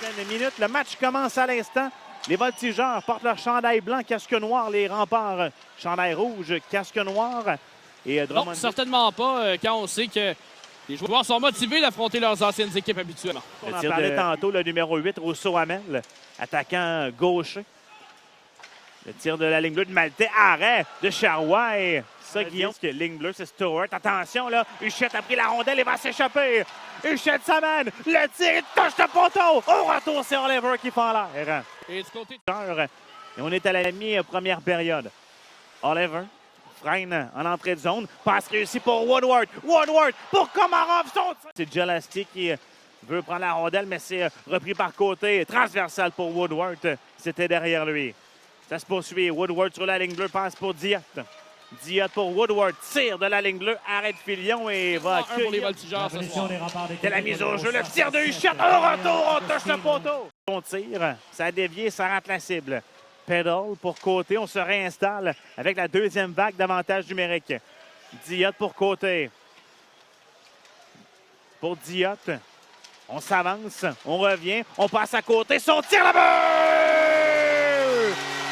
prochaines minutes. Le match commence à l'instant. Les voltigeurs portent leur chandail blanc, casque noir. Les remparts, chandail rouge, casque noir. Et non, certainement pas, quand on sait que les joueurs sont motivés d'affronter leurs anciennes équipes habituellement. On en parlait tantôt, le numéro 8, Rousseau Hamel, attaquant gaucher. Le tir de la ligne bleue de Maltais. Arrêt de Charrois. Et ça, Guillaume, que ligne bleue, c'est Stewart. Attention, là. Huchette a pris la rondelle et va s'échapper. Huchette s'amène. Le tir, il touche le poteau. Au retour, c'est Oliver qui fait en l'air. Et du côté et on est à la mi-première période. Oliver freine en entrée de zone. Passe réussie pour Woodward. Woodward pour Komarov. C'est Jelasty qui veut prendre la rondelle, mais c'est repris par côté. Transversal pour Woodward. C'était derrière lui. Ça se poursuit. Woodward sur la ligne bleue, passe pour Diot. Diot pour Woodward. Tire de la ligne bleue. Arrête Filion et va pour les voltigeurs ce soir. C'est la mise au jeu. Le tir de Huchette. Au retour, on touche le poteau. On tire. Ça a dévié, ça rate la cible. Pedal pour côté. On se réinstalle avec la deuxième vague d'avantage numérique. Diot pour côté. Pour Diot. On s'avance. On revient. On passe à côté. Son tir là-bas!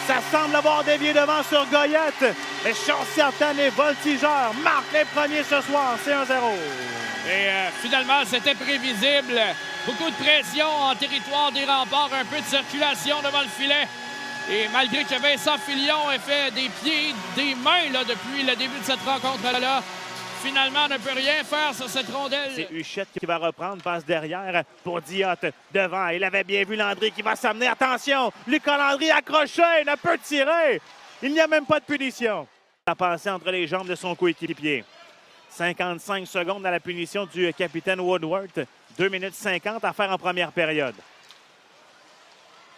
Ça semble avoir dévié devant sur Goyette. Mais chose certaine, les voltigeurs marquent les premiers ce soir. C'est 1-0. Et finalement, c'était prévisible. Beaucoup de pression en territoire des remparts. Un peu de circulation devant le filet. Et malgré que Vincent Filion ait fait des pieds, des mains là, depuis le début de cette rencontre-là, finalement, on ne peut rien faire sur cette rondelle. C'est Huchette qui va reprendre, passe derrière pour Diot. Devant, il avait bien vu Landry qui va s'amener. Attention, Lucas Landry accroché, ne peut tirer. Il n'y a même pas de punition. A passé entre les jambes de son coéquipier. 55 secondes à la punition du capitaine Woodward. 2 minutes 50 à faire en première période.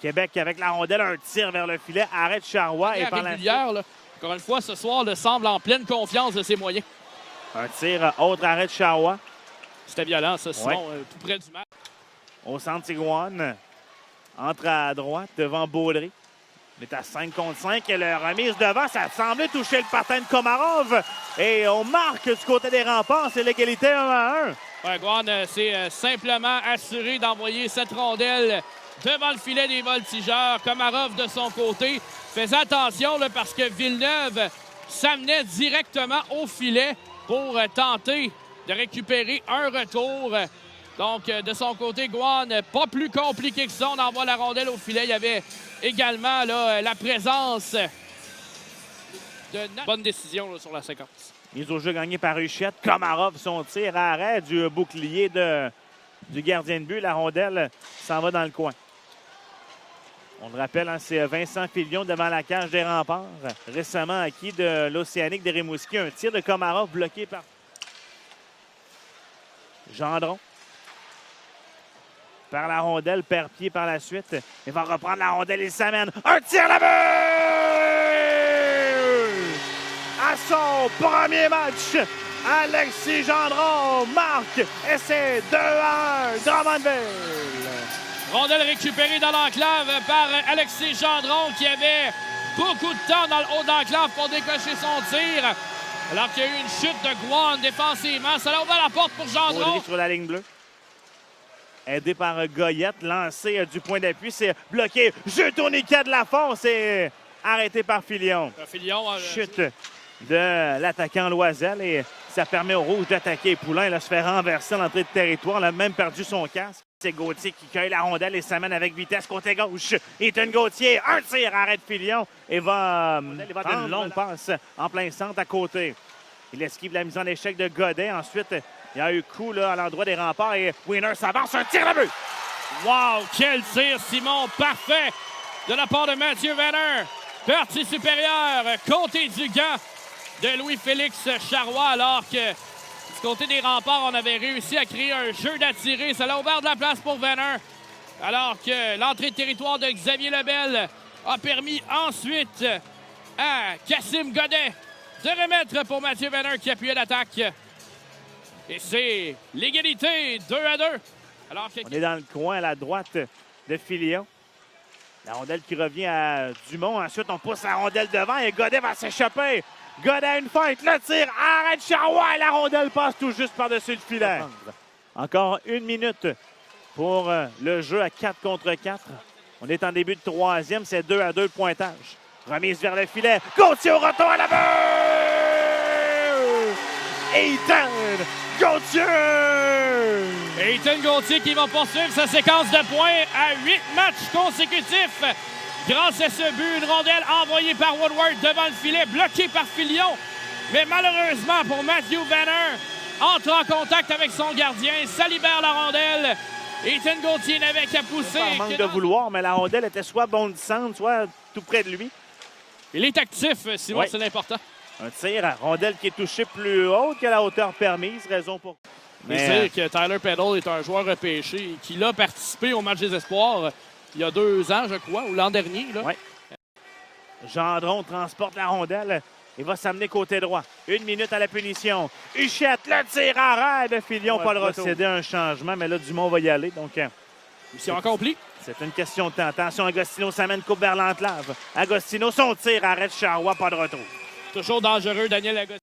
Québec avec la rondelle, un tir vers le filet, arrête Charrois. Et par la suite, encore une fois, ce soir, le semble en pleine confiance de ses moyens. Un tir, autre arrêt de Charrois. C'était violent, ça, sinon, tout près du match. Au centre, Iguane entre à droite devant Baudry. Il est à 5 contre 5 et la remise devant, ça semblait toucher le patin de Komarov. Et on marque du côté des remparts, c'est l'égalité 1-1. Ouais, Guan s'est simplement assuré d'envoyer cette rondelle devant le filet des voltigeurs. Komarov de son côté faisait attention là, parce que Villeneuve s'amenait directement au filet pour tenter de récupérer un retour. Donc, de son côté, Guan, pas plus compliqué que ça. On envoie la rondelle au filet. Il y avait également là, la présence de bonne décision là, sur la séquence. Mise au jeu gagnée par Huchette. Komarov, son tir à arrêt du bouclier du gardien de but. La rondelle s'en va dans le coin. On le rappelle, hein, c'est Vincent Filion devant la cage des remparts. Récemment acquis de l'Océanique de Rimouski. Un tir de Komarov bloqué par Gendron. Par la rondelle, perd pied par la suite. Il va reprendre la rondelle, il s'amène. Un tir là-bas! À son premier match, Alexis Gendron marque et c'est 2-1 Drummondville. Rondelle récupérée dans l'enclave par Alexis Gendron qui avait beaucoup de temps dans le haut d'enclave pour décocher son tir. Alors qu'il y a eu une chute de Guan défensivement. Ça a ouvert la porte pour Gendron. Baudry sur la ligne bleue. Aidé par Goyette, lancé du point d'appui, c'est bloqué. Jeu tourniquet de la force et arrêté par Filion. Chute de l'attaquant Loisel et ça permet au Rouge d'attaquer. Poulain là, se fait renverser à l'entrée de territoire. Il a même perdu son casque. C'est Gauthier qui cueille la rondelle et s'amène avec vitesse côté gauche. Ethan Gauthier, un tir, arrête Filion et va prendre une longue passe en plein centre à côté. Il esquive la mise en échec de Godet. Ensuite, il y a eu coup là, à l'endroit des remparts et Wiener s'avance, un tir à but. Wow, quel tir, Simon, parfait de la part de Mathieu Venner. Partie supérieure, côté du gant de Louis-Félix Charrois, alors que du côté des remparts, on avait réussi à créer un jeu d'attirer. Ça a ouvert de la place pour Venner, alors que l'entrée de territoire de Xavier Lebel a permis ensuite à Cassim Godet de remettre pour Mathieu Venner qui appuyait l'attaque. Et c'est l'égalité 2-2. Alors que... On est dans le coin à la droite de Filion. La rondelle qui revient à Dumont. Ensuite, on pousse la rondelle devant et Godet va s'échapper. Godet a une feinte, le tir, arrête Charrois et la rondelle passe tout juste par-dessus le filet. Encore 1 minute pour le jeu à 4 contre 4. On est en début de troisième, c'est 2-2 le pointage. Remise vers le filet. Gauthier au retour à la main! Ethan Gauthier! Ethan Gauthier qui va poursuivre sa séquence de points à 8 matchs consécutifs. Grâce à ce but, une rondelle envoyée par Woodward devant le filet, bloquée par Filion. Mais malheureusement pour Matthew Vanner, entre en contact avec son gardien, ça libère la rondelle. Ethan Gauthier n'avait qu'à pousser. Par manque de vouloir, mais la rondelle était soit bondissante, soit tout près de lui. Il est actif, Simon, oui. C'est l'important. Un tir à rondelle qui est touché plus haute que la hauteur permise, raison pour... Mais dire que Tyler Peddle est un joueur repêché qui a participé au match des espoirs il y a 2 ans, je crois, ou l'an dernier. Oui. Gendron transporte la rondelle. Il va s'amener côté droit. 1 minute à la punition. Huchette, le tir à rêve. Filion, pas le retour. Procéder à un changement, mais là, Dumont va y aller. Donc, mission accomplie. C'est une question de temps. Attention, Agostino s'amène coupe vers l'enclave. Agostino, son tir arrête Charrois, pas de retour. Toujours dangereux, Daniel Agostino.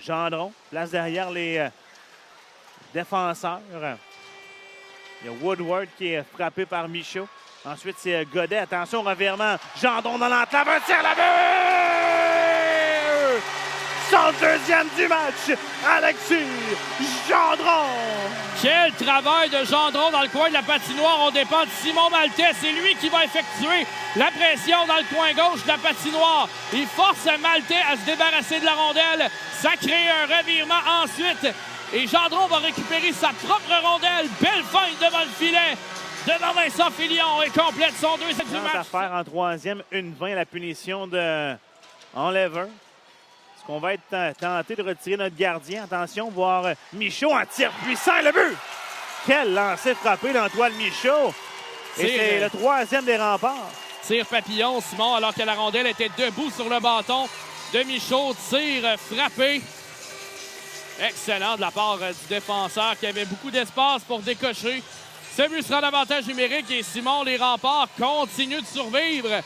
Gendron, place derrière les défenseurs. Il y a Woodward qui est frappé par Michaud. Ensuite, c'est Godet. Attention, revirement. Gendron dans l'enclave. Un tir à la but! Son deuxième du match, Alexis Gendron. Quel travail de Gendron dans le coin de la patinoire. On dépend de Simon Maltais. C'est lui qui va effectuer la pression dans le coin gauche de la patinoire. Il force Maltais à se débarrasser de la rondelle. Ça crée un revirement ensuite. Et Gendron va récupérer sa propre rondelle. Belle feinte devant le filet. Devant Vincent Filion et complète son deuxième du match. Affaire en troisième, 1-20, la punition de Enlever. Est-ce qu'on va être tenté de retirer notre gardien? Attention, voir Michaud en tir puissant, le but! Quel lancer frappé d'Antoine Michaud! Et c'est le troisième des remparts. Tir papillon, Simon, alors que la rondelle était debout sur le bâton de Michaud. Tir frappé. Excellent de la part du défenseur qui avait beaucoup d'espace pour décocher. Ce but sera l'avantage numérique et Simon, les remparts continuent de survivre.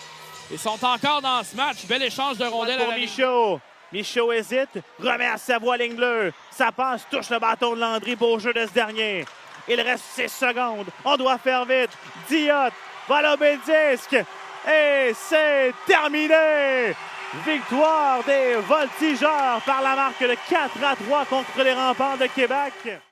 Ils sont encore dans ce match. Bel échange de rondelles pour Michaud. Michaud hésite, remet à Savoie, ligne bleue. Ça passe, touche le bâton de Landry. Beau jeu de ce dernier. Il reste 6 secondes. On doit faire vite. Diot va lober le disque. Et c'est terminé. Victoire des Voltigeurs par la marque de 4-3 contre les Remparts de Québec.